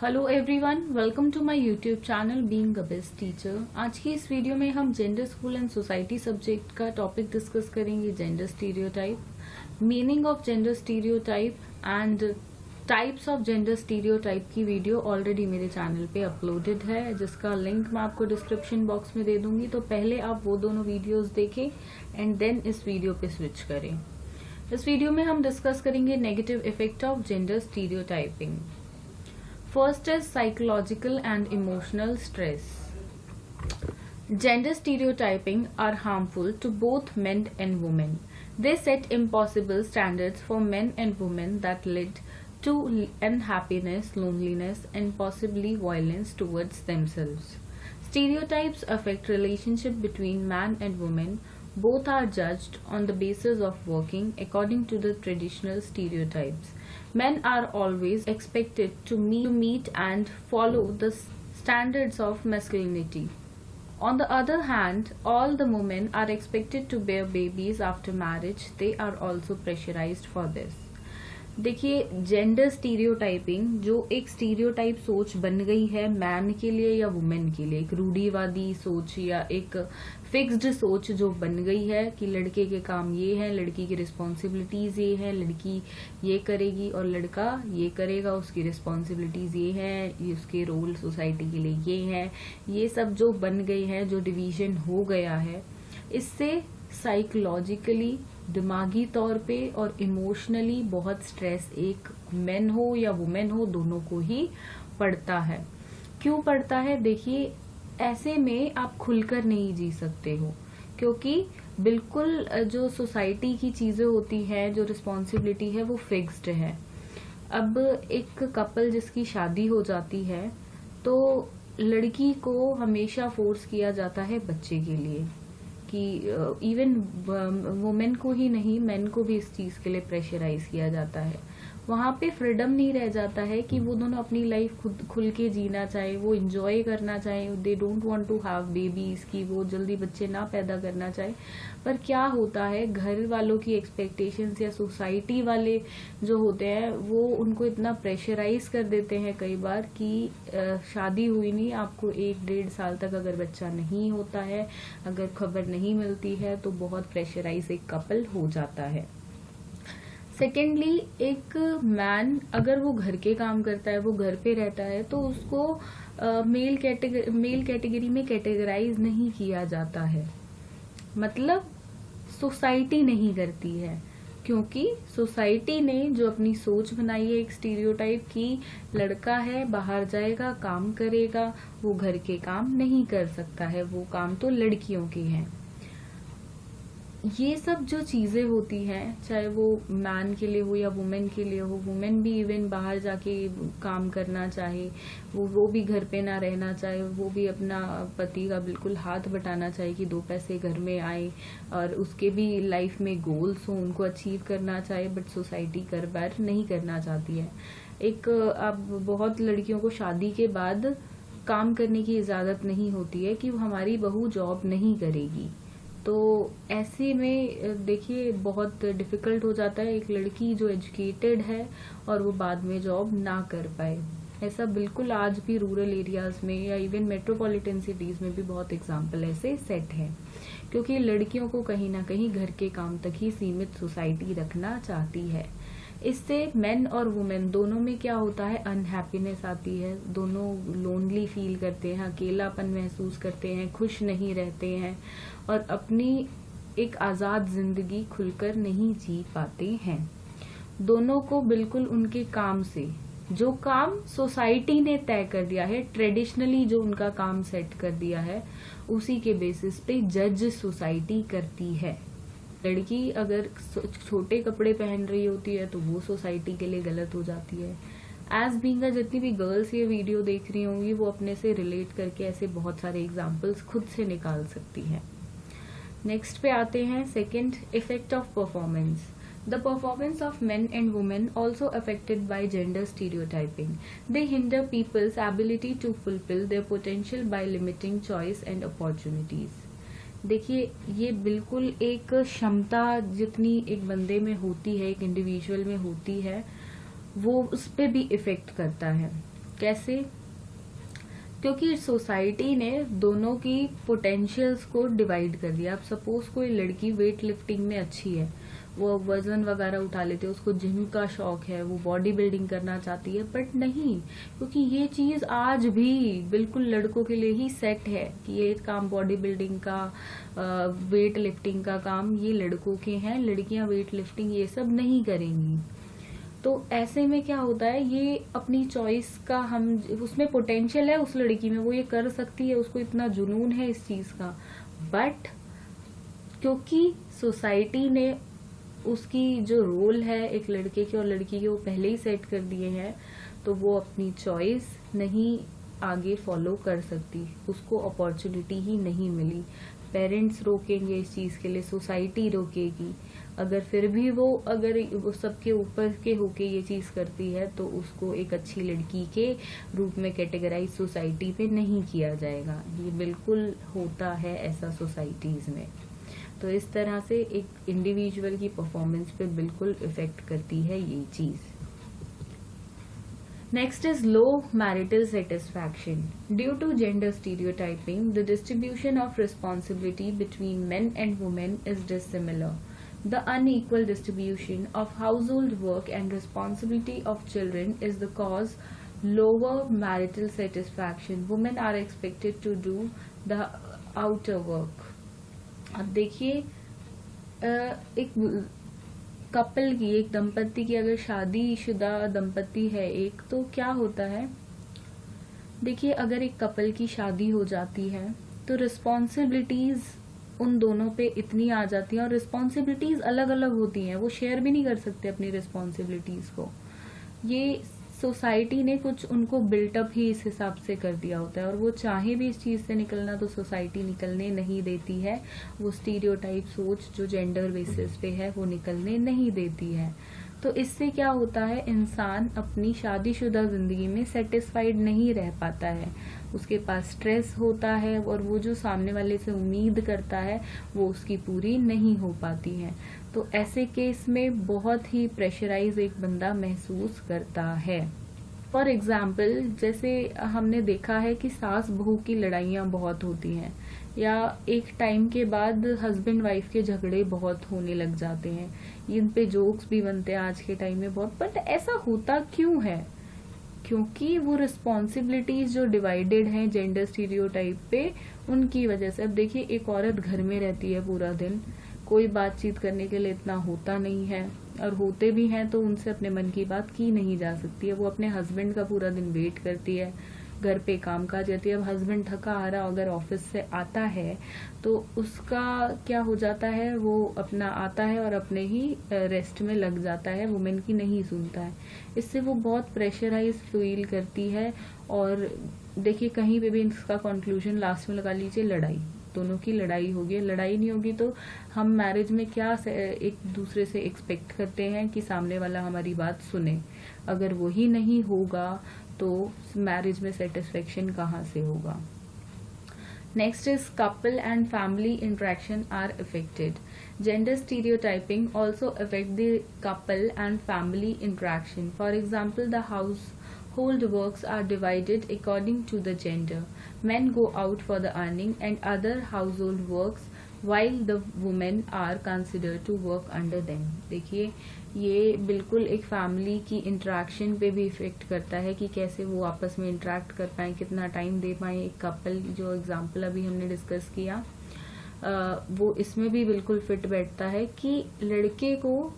Hello everyone, welcome to my YouTube channel being a best teacher. आज की इस video में हम gender school and society subject का टॉपिक डिस्कस करेंगे। Gender stereotype, meaning of gender stereotype and types of gender stereotype की video already मेरे channel पे अपलोडेड है, जिसका लिंक मैं आपको डिस्क्रिप्शन बॉक्स में दे दूंगी। तो पहले आप वो दोनों वीडियोज देखें एंड देन इस वीडियो पे स्विच करें। इस वीडियो में हम डिस्कस करेंगे negative effect of gender stereotyping. First is psychological and emotional stress. Gender stereotyping are harmful to both men and women. They set impossible standards for men and women that lead to unhappiness, loneliness, and possibly violence towards themselves. Stereotypes affect relationship between man and woman. Both are judged on the basis of working according to the traditional stereotypes. Men are always expected to meet and follow the standards of masculinity. On the other hand, all the women are expected to bear babies after marriage. They are also pressurized for this. देखिए, gender stereotyping जो एक stereotype सोच बन गई है man के लिए या वुमेन के लिए, एक रूढ़िवादी सोच या एक फिक्स्ड सोच जो बन गई है कि लड़के के काम ये है, लड़की की रिस्पॉन्सिबिलिटीज ये है, लड़की ये करेगी और लड़का ये करेगा, उसकी रिस्पॉन्सिबिलिटीज ये है, उसके रोल सोसाइटी के लिए ये है, ये सब जो बन गई है, जो डिवीजन हो गया है, इससे साइकोलॉजिकली, दिमागी तौर पे और इमोशनली बहुत स्ट्रेस एक मेन हो या वुमेन हो दोनों को ही पड़ता है। क्यों पड़ता है? देखिए, ऐसे में आप खुलकर नहीं जी सकते हो, क्योंकि बिल्कुल जो सोसाइटी की चीजें होती है, जो रिस्पॉन्सिबिलिटी है, वो फिक्स्ड है। अब एक कपल जिसकी शादी हो जाती है तो लड़की को हमेशा फोर्स किया जाता है बच्चे के लिए, कि इवन वुमेन को ही नहीं, मेन को भी इस चीज के लिए प्रेशराइज किया जाता है। वहां पे फ्रीडम नहीं रह जाता है कि वो दोनों अपनी लाइफ खुद खुल के जीना चाहे, वो एंजॉय करना चाहे। They don't want to have babies, की वो जल्दी बच्चे ना पैदा करना चाहे। पर क्या होता है, घर वालों की एक्सपेक्टेशंस या सोसाइटी वाले जो होते हैं वो उनको इतना प्रेशराइज कर देते हैं कई बार कि शादी हुई नहीं, आपको 1-1.5 साल तक अगर बच्चा नहीं होता है, अगर खबर नहीं मिलती है, तो बहुत प्रेशराइज एक कपल हो जाता है। सेकेंडली, एक मैन अगर वो घर के काम करता है, वो घर पे रहता है, तो उसको मेल कैटेगरी में कैटेगराइज नहीं किया जाता है। मतलब सोसाइटी नहीं करती है, क्योंकि सोसाइटी ने जो अपनी सोच बनाई है एक स्टीरियोटाइप की, लड़का है, बाहर जाएगा, काम करेगा, वो घर के काम नहीं कर सकता है, वो काम तो लड़कियों के हैं। ये सब जो चीजें होती हैं, चाहे वो मैन के लिए हो या वुमेन के लिए हो, वुमेन भी इवन बाहर जाके काम करना चाहे, वो भी घर पे ना रहना चाहे, वो भी अपना पति का बिल्कुल हाथ बटाना चाहे कि 2 पैसे घर में आए, और उसके भी लाइफ में गोल्स हो, उनको अचीव करना चाहे, बट सोसाइटी कर बार नहीं करना चाहती है। एक अब बहुत लड़कियों को शादी के बाद काम करने की इजाजत नहीं होती है कि हमारी बहू जॉब नहीं करेगी। तो ऐसे में देखिए बहुत डिफिकल्ट हो जाता है एक लड़की जो एजुकेटेड है और वो बाद में जॉब ना कर पाए। ऐसा बिल्कुल आज भी रूरल एरियाज में या इवन मेट्रोपॉलिटन सिटीज में भी बहुत एग्जाम्पल ऐसे सेट है, क्योंकि लड़कियों को कहीं ना कहीं घर के काम तक ही सीमित सोसाइटी रखना चाहती है। इससे मेन और वुमेन दोनों में क्या होता है, अनहैप्पीनेस आती है, दोनों लोनली फील करते हैं, अकेलापन महसूस करते हैं, खुश नहीं रहते हैं और अपनी एक आजाद जिंदगी खुलकर नहीं जी पाते हैं। दोनों को बिल्कुल उनके काम से, जो काम सोसाइटी ने तय कर दिया है, ट्रेडिशनली जो उनका काम सेट कर दिया है, उसी के बेसिस पे जज सोसाइटी करती है। लड़की अगर छोटे कपड़े पहन रही होती है तो वो सोसाइटी के लिए गलत हो जाती है। एज बीइंग जितनी भी गर्ल्स ये वीडियो देख रही होंगी वो अपने से रिलेट करके ऐसे बहुत सारे एग्जाम्पल्स खुद से निकाल सकती हैं। नेक्स्ट पे आते हैं, second, effect of performance. The performance of men and women also affected by gender stereotyping. They hinder people's ability to fulfill their potential by limiting choice and opportunities. देखिए, ये बिल्कुल एक क्षमता जितनी एक बंदे में होती है, एक इंडिविजुअल में होती है, वो उस पे भी इफेक्ट करता है। कैसे? क्योंकि सोसाइटी ने दोनों की पोटेंशियल्स को डिवाइड कर दिया। अब सपोज कोई लड़की वेट लिफ्टिंग में अच्छी है, वो वजन वगैरह उठा लेती है, उसको जिम का शौक है, वो बॉडी बिल्डिंग करना चाहती है, बट नहीं, क्योंकि ये चीज आज भी बिल्कुल लड़कों के लिए ही सेट है कि ये काम बॉडी बिल्डिंग का, वेट लिफ्टिंग का काम ये लड़कों के हैं, लड़कियां वेट लिफ्टिंग ये सब नहीं करेंगी। तो ऐसे में क्या होता है, ये अपनी चॉइस का, हम उसमें पोटेंशियल है उस लड़की में, वो ये कर सकती है, उसको इतना जुनून है इस चीज का, बट क्योंकि सोसाइटी ने उसकी जो रोल है एक लड़के के और लड़की के वो पहले ही सेट कर दिए हैं, तो वो अपनी चॉइस नहीं आगे फॉलो कर सकती, उसको अपॉर्चुनिटी ही नहीं मिली। पेरेंट्स रोकेंगे इस चीज के लिए, सोसाइटी रोकेगी, अगर फिर भी वो अगर वो सबके ऊपर के होके ये चीज करती है तो उसको एक अच्छी लड़की के रूप में कैटेगराइज सोसाइटी पे नहीं किया जाएगा। ये बिल्कुल होता है ऐसा सोसाइटीज में। तो इस तरह से एक इंडिविजुअल की परफॉर्मेंस पे बिल्कुल इफेक्ट करती है ये चीज। Next is low marital satisfaction. Due to gender stereotyping, the distribution of responsibility between men and women is dissimilar. The unequal distribution of household work and responsibility of children is the cause lower marital satisfaction. Women are expected to do the outer work. अब देखिए, एक couple की, एक दंपति की, अगर शादीशुदा दंपति है एक, तो क्या होता है, देखिए अगर एक कपल की शादी हो जाती है तो रिस्पॉन्सिबिलिटीज उन दोनों पे इतनी आ जाती हैं, और रिस्पॉन्सिबिलिटीज अलग अलग होती हैं, वो शेयर भी नहीं कर सकते अपनी रिस्पॉन्सिबिलिटीज को। ये सोसाइटी ने कुछ उनको बिल्टअप ही इस हिसाब से कर दिया होता है, और वो चाहे भी इस चीज से निकलना तो सोसाइटी निकलने नहीं देती है। वो स्टीरियोटाइप सोच जो जेंडर बेसिस पे है वो निकलने नहीं देती है। तो इससे क्या होता है, इंसान अपनी शादीशुदा जिंदगी में सेटिस्फाइड नहीं रह पाता है, उसके पास स्ट्रेस होता है, और वो जो सामने वाले से उम्मीद करता है वो उसकी पूरी नहीं हो पाती है। तो ऐसे केस में बहुत ही प्रेशराइज एक बंदा महसूस करता है। फॉर एग्जाम्पल, जैसे हमने देखा है कि सास बहू की लड़ाइयाँ बहुत होती हैं, या एक टाइम के बाद हस्बैंड वाइफ के झगड़े बहुत होने लग जाते हैं, इन पे जोक्स भी बनते हैं आज के टाइम में बहुत। बट ऐसा होता क्यों है? क्योंकि वो रिस्पॉन्सिबिलिटीज जो डिवाइडेड हैं जेंडर स्टीरियोटाइप पे, उनकी वजह से। अब देखिए, एक औरत घर में रहती है पूरा दिन, कोई बातचीत करने के लिए इतना होता नहीं है, और होते भी हैं तो उनसे अपने मन की बात की नहीं जा सकती है। वो अपने हस्बैंड का पूरा दिन वेट करती है, घर पे काम काज रहती है। अब हस्बैंड थका आ रहा अगर ऑफिस से आता है तो उसका क्या हो जाता है, वो अपना आता है और अपने ही रेस्ट में लग जाता है, वुमेन की नहीं सुनता है। इससे वो बहुत प्रेशराइज फील करती है। और देखिए, कहीं पे भी इसका कंक्लूजन लास्ट में लगा लीजिए, लड़ाई, दोनों की लड़ाई होगी। लड़ाई नहीं होगी तो हम मैरिज में क्या एक दूसरे से एक्सपेक्ट करते हैं कि सामने वाला हमारी बात सुने। अगर वही नहीं होगा तो मैरिज में सेटिस्फेक्शन कहाँ से होगा। Next is couple and family interaction are affected. Gender stereotyping also affect the couple and family interaction. For example, the household works are divided according to the gender. Men go out for the earning and other household works while the women are considered to work under them. देखिए, ये बिल्कुल एक family की interaction पे भी effect करता है कि कैसे वो आपस में इंटरेक्ट कर पाए, कितना टाइम दे पाए। एक कपल जो एग्जांपल अभी हमने डिस्कस किया, वो इसमें भी बिल्कुल फिट बैठता है कि लड़के को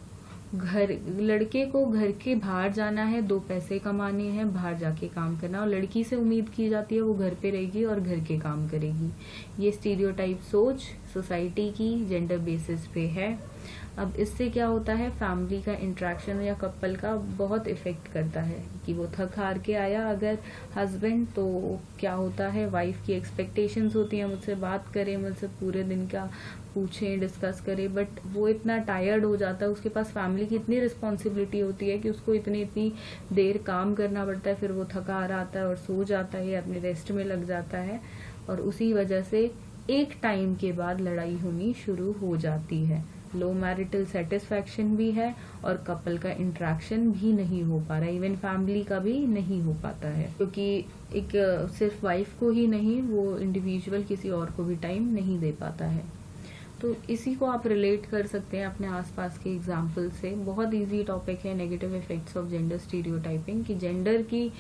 घर के बाहर जाना है, 2 पैसे कमाने हैं, बाहर जाके काम करना, और लड़की से उम्मीद की जाती है वो घर पे रहेगी और घर के काम करेगी। ये स्टीरियोटाइप सोच सोसाइटी की जेंडर बेसिस पे है। अब इससे क्या होता है, फैमिली का इंटरेक्शन या कपल का बहुत इफेक्ट करता है कि वो थक हार के आया अगर हस्बैंड, तो क्या होता है, वाइफ की एक्सपेक्टेशंस होती हैं मुझसे बात करे, मुझसे पूरे दिन का पूछे, डिस्कस करे, बट वो इतना टायर्ड हो जाता है, उसके पास फैमिली की इतनी रिस्पॉन्सिबिलिटी होती है कि उसको इतनी देर काम करना पड़ता है, फिर वो थका हारा आता है और सो जाता है, अपने रेस्ट में लग जाता है, और उसी वजह से एक टाइम के बाद लड़ाई होनी शुरू हो जाती है। लो मैरिटल सेटिस्फैक्शन भी है और कपल का इंटरेक्शन भी नहीं हो पा रहा है, इवन फैमिली का भी नहीं हो पाता है, क्योंकि एक सिर्फ वाइफ को ही नहीं, वो इंडिविजुअल किसी और को भी टाइम नहीं दे पाता है। तो इसी को आप रिलेट कर सकते हैं अपने आसपास के एग्जाम्पल से। बहुत इजी टॉपिक है negative effects of gender stereotyping, कि जेंडर की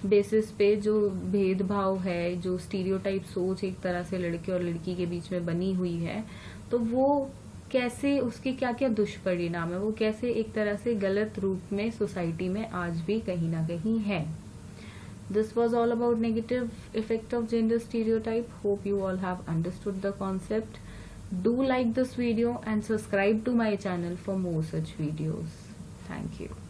बेसिस पे जो भेदभाव है, जो स्टीरियोटाइप सोच एक तरह से लड़के और लड़की के बीच में बनी हुई है, तो वो कैसे, उसके क्या क्या दुष्परिणाम है, वो कैसे एक तरह से गलत रूप में सोसाइटी में आज भी कहीं ना कहीं है। This was all about negative effect of gender stereotype. Hope you all have understood the concept. Do like this video and subscribe to my channel for more such videos. Thank you.